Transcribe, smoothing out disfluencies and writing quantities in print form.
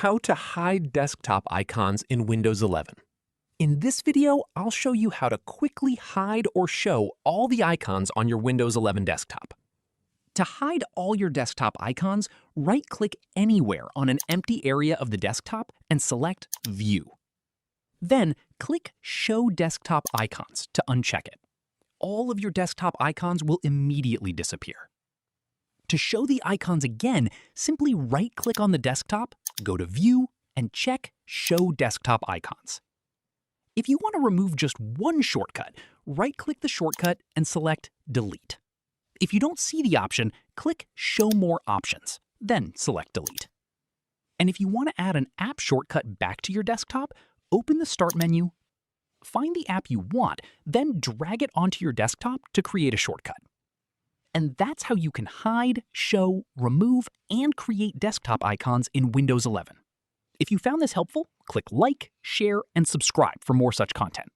How to hide desktop icons in Windows 11. In this video, I'll show you how to quickly hide or show all the icons on your Windows 11 desktop. To hide all your desktop icons, right-click anywhere on an empty area of the desktop and select View. Then, click Show Desktop Icons to uncheck it. All of your desktop icons will immediately disappear. To show the icons again, simply right-click on the desktop, go to View, and check Show Desktop Icons. If you want to remove just one shortcut, right-click the shortcut and select Delete. If you don't see the option, click Show More Options, then select Delete. And if you want to add an app shortcut back to your desktop, open the Start menu, find the app you want, then drag it onto your desktop to create a shortcut. And that's how you can hide, show, remove, and create desktop icons in Windows 11. If you found this helpful, click like, share, and subscribe for more such content.